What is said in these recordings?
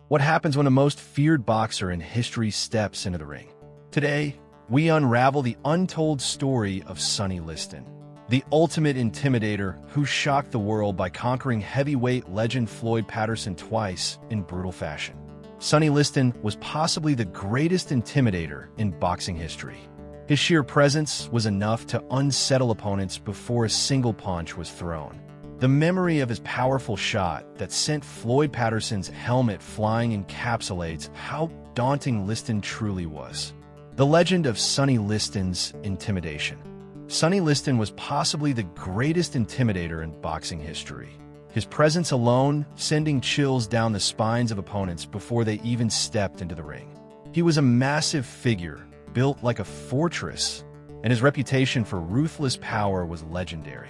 What happens when the most feared boxer in history steps into the ring? Today, we unravel the untold story of Sonny Liston, the ultimate intimidator who shocked the world by conquering heavyweight legend Floyd Patterson twice in brutal fashion. Sonny Liston was possibly the greatest intimidator in boxing history. His sheer presence was enough to unsettle opponents before a single punch was thrown. The memory of his powerful shot that sent Floyd Patterson's helmet flying encapsulates how daunting Liston truly was. The legend of Sonny Liston's intimidation. Sonny Liston was possibly the greatest intimidator in boxing history. His presence alone sending chills down the spines of opponents before they even stepped into the ring. He was a massive figure, built like a fortress, and his reputation for ruthless power was legendary.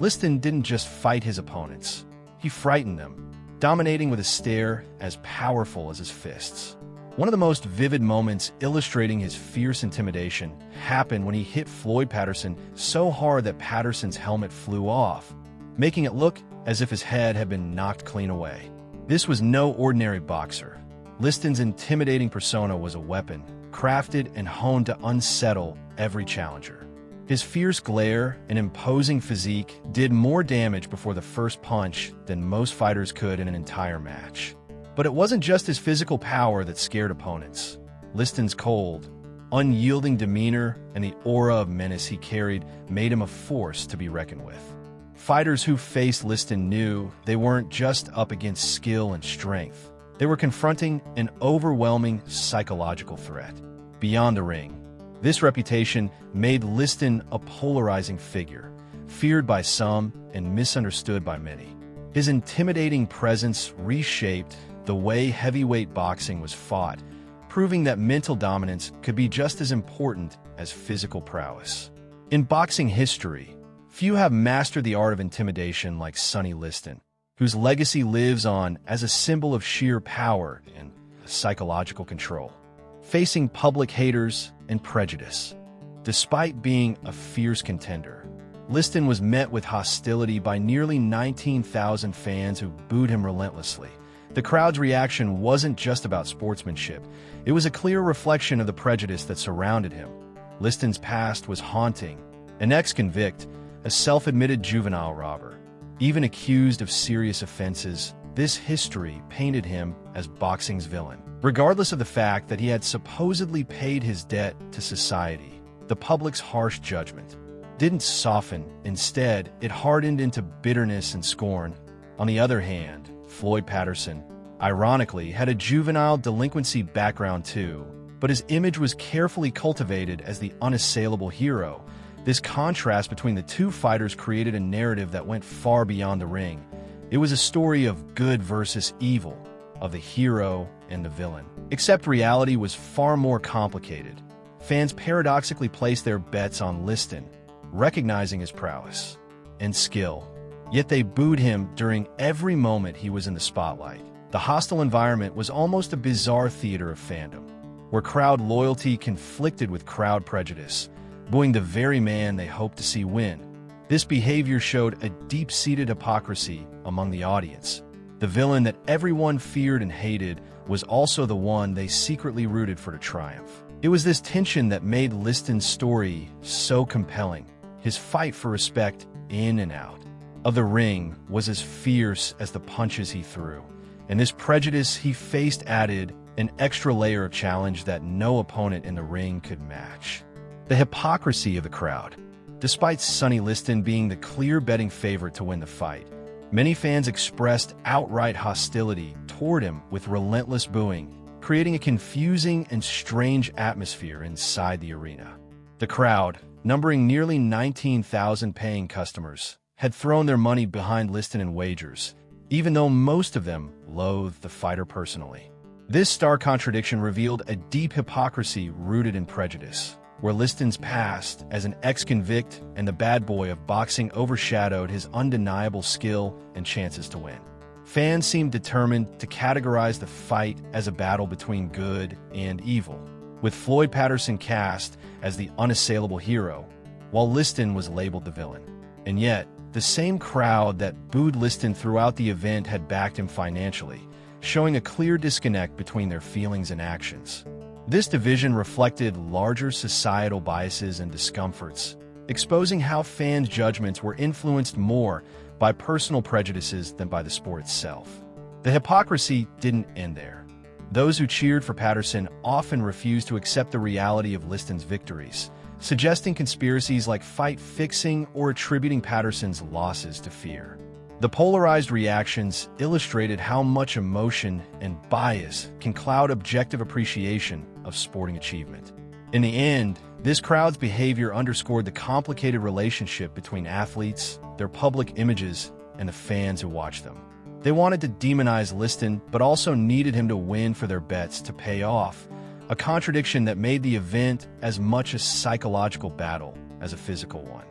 Liston didn't just fight his opponents, he frightened them, dominating with a stare as powerful as his fists. One of the most vivid moments illustrating his fierce intimidation happened when he hit Floyd Patterson so hard that Patterson's helmet flew off, making it look as if his head had been knocked clean away. This was no ordinary boxer. Liston's intimidating persona was a weapon, crafted and honed to unsettle every challenger. His fierce glare and imposing physique did more damage before the first punch than most fighters could in an entire match. But it wasn't just his physical power that scared opponents. Liston's cold, unyielding demeanor and the aura of menace he carried made him a force to be reckoned with. Fighters who faced Liston knew they weren't just up against skill and strength. They were confronting an overwhelming psychological threat. Beyond the ring, this reputation made Liston a polarizing figure, feared by some and misunderstood by many. His intimidating presence reshaped the way heavyweight boxing was fought, proving that mental dominance could be just as important as physical prowess. In boxing history, few have mastered the art of intimidation like Sonny Liston, whose legacy lives on as a symbol of sheer power and psychological control, facing public haters and prejudice. Despite being a fierce contender, Liston was met with hostility by nearly 19,000 fans who booed him relentlessly. The crowd's reaction wasn't just about sportsmanship. It was a clear reflection of the prejudice that surrounded him. Liston's past was haunting. An ex-convict, a self-admitted juvenile robber, even accused of serious offenses, this history painted him as boxing's villain. Regardless of the fact that he had supposedly paid his debt to society, the public's harsh judgment didn't soften. Instead, it hardened into bitterness and scorn. On the other hand, Floyd Patterson, ironically, had a juvenile delinquency background too, but his image was carefully cultivated as the unassailable hero. This contrast between the two fighters created a narrative that went far beyond the ring. It was a story of good versus evil, of the hero and the villain. Except reality was far more complicated. Fans paradoxically placed their bets on Liston, recognizing his prowess and skill. Yet they booed him during every moment he was in the spotlight. The hostile environment was almost a bizarre theater of fandom, where crowd loyalty conflicted with crowd prejudice, booing the very man they hoped to see win. This behavior showed a deep-seated hypocrisy among the audience. The villain that everyone feared and hated was also the one they secretly rooted for to triumph. It was this tension that made Liston's story so compelling. His fight for respect in and out of the ring was as fierce as the punches he threw, and this prejudice he faced added an extra layer of challenge that no opponent in the ring could match. The hypocrisy of the crowd. Despite Sonny Liston being the clear betting favorite to win the fight, many fans expressed outright hostility toward him with relentless booing, creating a confusing and strange atmosphere inside the arena. The crowd, numbering nearly 19,000 paying customers, had thrown their money behind Liston in wagers, even though most of them loathed the fighter personally. This stark contradiction revealed a deep hypocrisy rooted in prejudice, where Liston's past as an ex-convict and the bad boy of boxing overshadowed his undeniable skill and chances to win. Fans seemed determined to categorize the fight as a battle between good and evil, with Floyd Patterson cast as the unassailable hero, while Liston was labeled the villain. And yet, the same crowd that booed Liston throughout the event had backed him financially, showing a clear disconnect between their feelings and actions. This division reflected larger societal biases and discomforts, exposing how fans' judgments were influenced more by personal prejudices than by the sport itself. The hypocrisy didn't end there. Those who cheered for Patterson often refused to accept the reality of Liston's victories, suggesting conspiracies like fight fixing or attributing Patterson's losses to fear. The polarized reactions illustrated how much emotion and bias can cloud objective appreciation of sporting achievement. In the end, this crowd's behavior underscored the complicated relationship between athletes, their public images, and the fans who watch them. They wanted to demonize Liston, but also needed him to win for their bets to pay off, a contradiction that made the event as much a psychological battle as a physical one.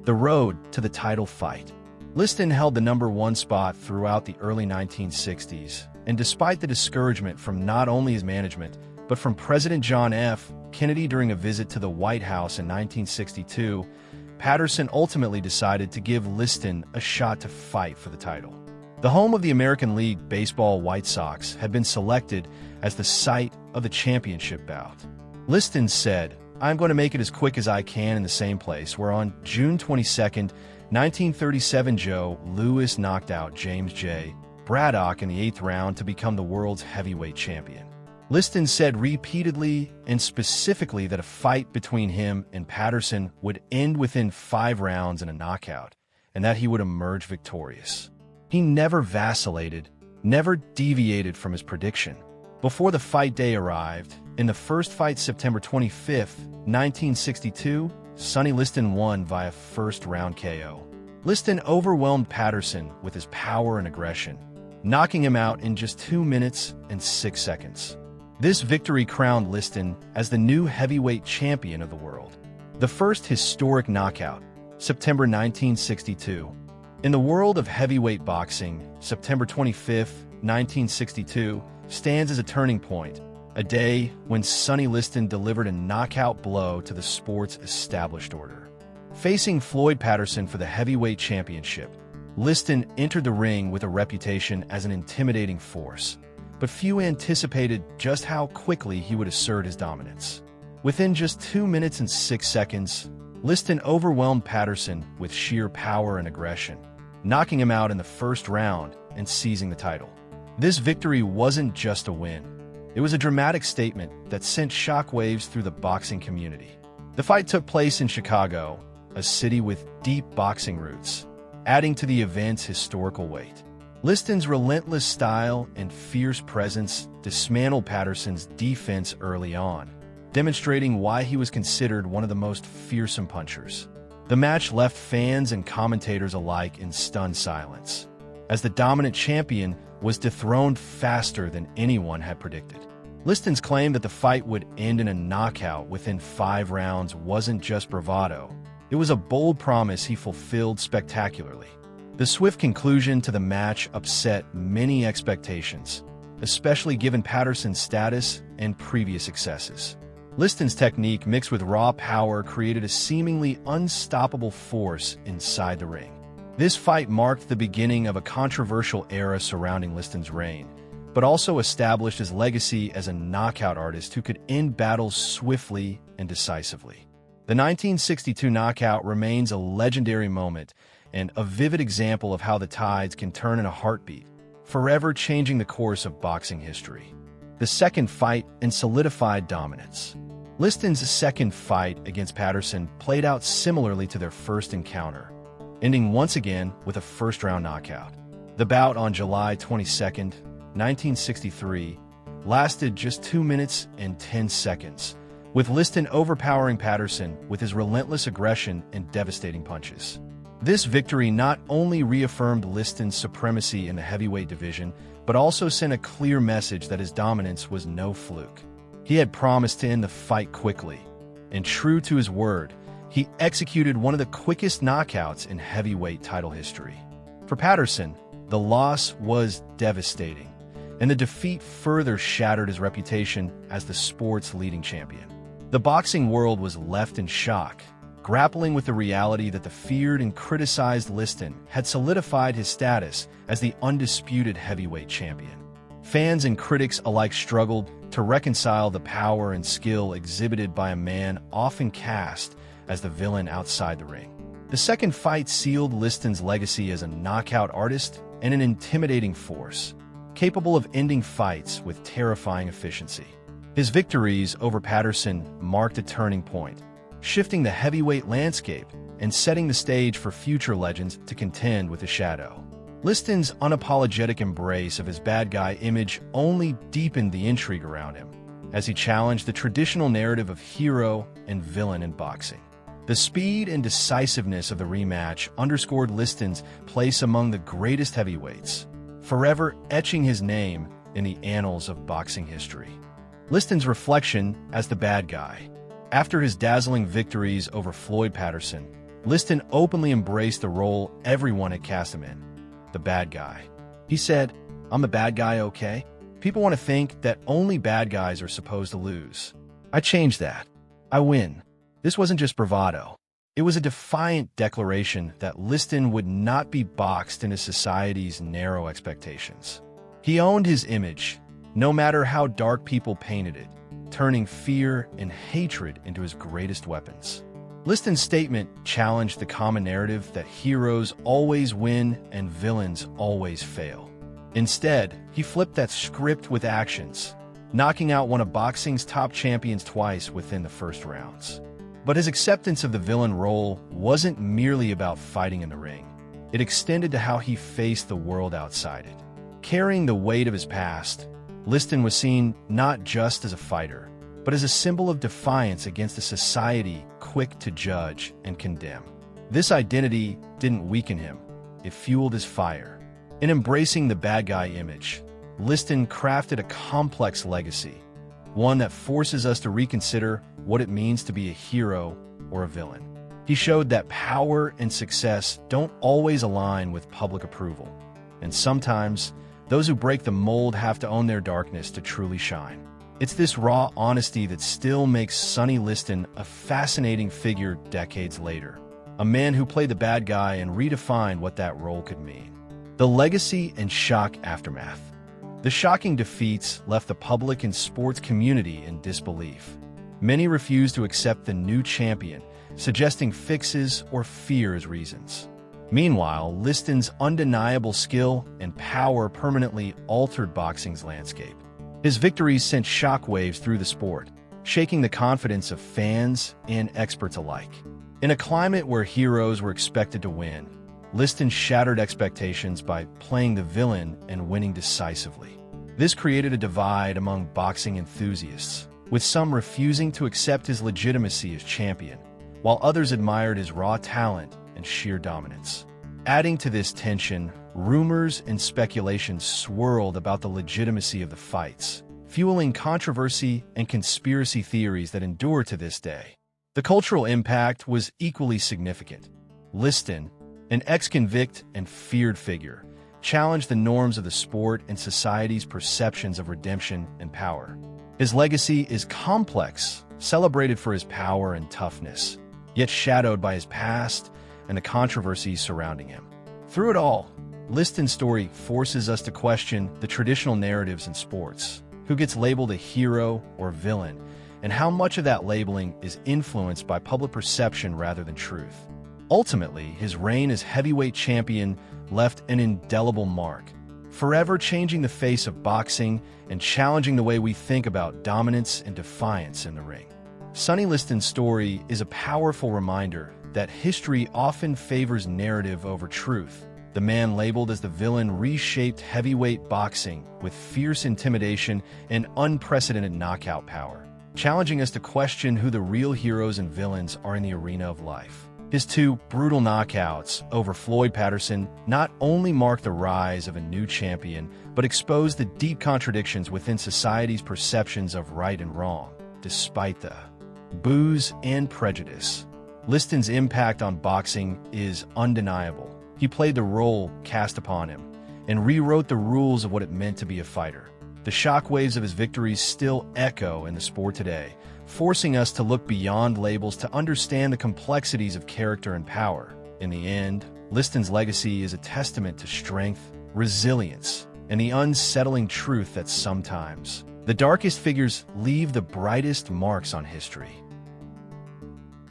The road to the title fight. Liston held the #1 spot throughout the early 1960s, and despite the discouragement from not only his management, but from President John F. Kennedy during a visit to the White House in 1962, Patterson ultimately decided to give Liston a shot to fight for the title. The home of the American League Baseball White Sox had been selected as the site of the championship bout. Liston said, "I'm going to make it as quick as I can in the same place where on June 22, 1937, Joe Louis knocked out James J. Braddock in the 8th round to become the world's heavyweight champion." Liston said repeatedly and specifically that a fight between him and Patterson would end within 5 rounds in a knockout, and that he would emerge victorious. He never vacillated, never deviated from his prediction. Before the fight day arrived, in the first fight September 25, 1962, Sonny Liston won via first-round KO. Liston overwhelmed Patterson with his power and aggression, knocking him out in just 2 minutes and 6 seconds. This victory crowned Liston as the new heavyweight champion of the world. The first historic knockout, September 1962. In the world of heavyweight boxing, September 25, 1962, stands as a turning point, a day when Sonny Liston delivered a knockout blow to the sport's established order. Facing Floyd Patterson for the heavyweight championship, Liston entered the ring with a reputation as an intimidating force, but few anticipated just how quickly he would assert his dominance. Within just 2 minutes and 6 seconds, Liston overwhelmed Patterson with sheer power and aggression, knocking him out in the first round and seizing the title. This victory wasn't just a win. It was a dramatic statement that sent shockwaves through the boxing community. The fight took place in Chicago, a city with deep boxing roots, adding to the event's historical weight. Liston's relentless style and fierce presence dismantled Patterson's defense early on, demonstrating why he was considered one of the most fearsome punchers. The match left fans and commentators alike in stunned silence, as the dominant champion was dethroned faster than anyone had predicted. Liston's claim that the fight would end in a knockout within 5 rounds wasn't just bravado. It was a bold promise he fulfilled spectacularly. The swift conclusion to the match upset many expectations, especially given Patterson's status and previous successes. Liston's technique mixed with raw power created a seemingly unstoppable force inside the ring. This fight marked the beginning of a controversial era surrounding Liston's reign, but also established his legacy as a knockout artist who could end battles swiftly and decisively. The 1962 knockout remains a legendary moment and a vivid example of how the tides can turn in a heartbeat, forever changing the course of boxing history. The second fight and solidified dominance. Liston's second fight against Patterson played out similarly to their first encounter, ending once again with a first-round knockout. The bout on July 22, 1963, lasted just 2 minutes and 10 seconds, with Liston overpowering Patterson with his relentless aggression and devastating punches. This victory not only reaffirmed Liston's supremacy in the heavyweight division, but also sent a clear message that his dominance was no fluke. He had promised to end the fight quickly, and true to his word, he executed one of the quickest knockouts in heavyweight title history. For Patterson, the loss was devastating, and the defeat further shattered his reputation as the sport's leading champion. The boxing world was left in shock, grappling with the reality that the feared and criticized Liston had solidified his status as the undisputed heavyweight champion. Fans and critics alike struggled to reconcile the power and skill exhibited by a man often cast as the villain outside the ring. The second fight sealed Liston's legacy as a knockout artist and an intimidating force, capable of ending fights with terrifying efficiency. His victories over Patterson marked a turning point, shifting the heavyweight landscape and setting the stage for future legends to contend with the shadow. Liston's unapologetic embrace of his bad guy image only deepened the intrigue around him, as he challenged the traditional narrative of hero and villain in boxing. The speed and decisiveness of the rematch underscored Liston's place among the greatest heavyweights, forever etching his name in the annals of boxing history. Liston's reflection as the bad guy. After his dazzling victories over Floyd Patterson, Liston openly embraced the role everyone had cast him in, the bad guy. He said, "I'm the bad guy, okay? People want to think that only bad guys are supposed to lose. I changed that. I win." This wasn't just bravado. It was a defiant declaration that Liston would not be boxed into society's narrow expectations. He owned his image, no matter how dark people painted it, turning fear and hatred into his greatest weapons. Liston's statement challenged the common narrative that heroes always win and villains always fail. Instead, he flipped that script with actions, knocking out one of boxing's top champions twice within the first rounds. But his acceptance of the villain role wasn't merely about fighting in the ring. It extended to how he faced the world outside it. Carrying the weight of his past, Liston was seen not just as a fighter, but as a symbol of defiance against a society quick to judge and condemn. This identity didn't weaken him, it fueled his fire. In embracing the bad guy image, Liston crafted a complex legacy, one that forces us to reconsider what it means to be a hero or a villain. He showed that power and success don't always align with public approval, and sometimes those who break the mold have to own their darkness to truly shine. It's this raw honesty that still makes Sonny Liston a fascinating figure decades later, a man who played the bad guy and redefined what that role could mean. The legacy and shock aftermath. The shocking defeats left the public and sports community in disbelief. Many refused to accept the new champion, suggesting fixes or fear as reasons. Meanwhile, Liston's undeniable skill and power permanently altered boxing's landscape. His victories sent shockwaves through the sport, shaking the confidence of fans and experts alike. In a climate where heroes were expected to win, Liston shattered expectations by playing the villain and winning decisively. This created a divide among boxing enthusiasts, with some refusing to accept his legitimacy as champion, while others admired his raw talent and sheer dominance. Adding to this tension, rumors and speculations swirled about the legitimacy of the fights, fueling controversy and conspiracy theories that endure to this day. The cultural impact was equally significant. Liston, an ex-convict and feared figure, challenged the norms of the sport and society's perceptions of redemption and power. His legacy is complex, celebrated for his power and toughness, yet shadowed by his past and the controversies surrounding him. Through it all, Liston's story forces us to question the traditional narratives in sports. Who gets labeled a hero or villain, and how much of that labeling is influenced by public perception rather than truth. Ultimately, his reign as heavyweight champion left an indelible mark, forever changing the face of boxing and challenging the way we think about dominance and defiance in the ring. Sonny Liston's story is a powerful reminder that history often favors narrative over truth. The man labeled as the villain reshaped heavyweight boxing with fierce intimidation and unprecedented knockout power, challenging us to question who the real heroes and villains are in the arena of life. His two brutal knockouts over Floyd Patterson not only marked the rise of a new champion, but exposed the deep contradictions within society's perceptions of right and wrong, despite the boos and prejudice. Liston's impact on boxing is undeniable. He played the role cast upon him and rewrote the rules of what it meant to be a fighter. The shockwaves of his victories still echo in the sport today, forcing us to look beyond labels to understand the complexities of character and power. In the end, Liston's legacy is a testament to strength, resilience, and the unsettling truth that sometimes the darkest figures leave the brightest marks on history.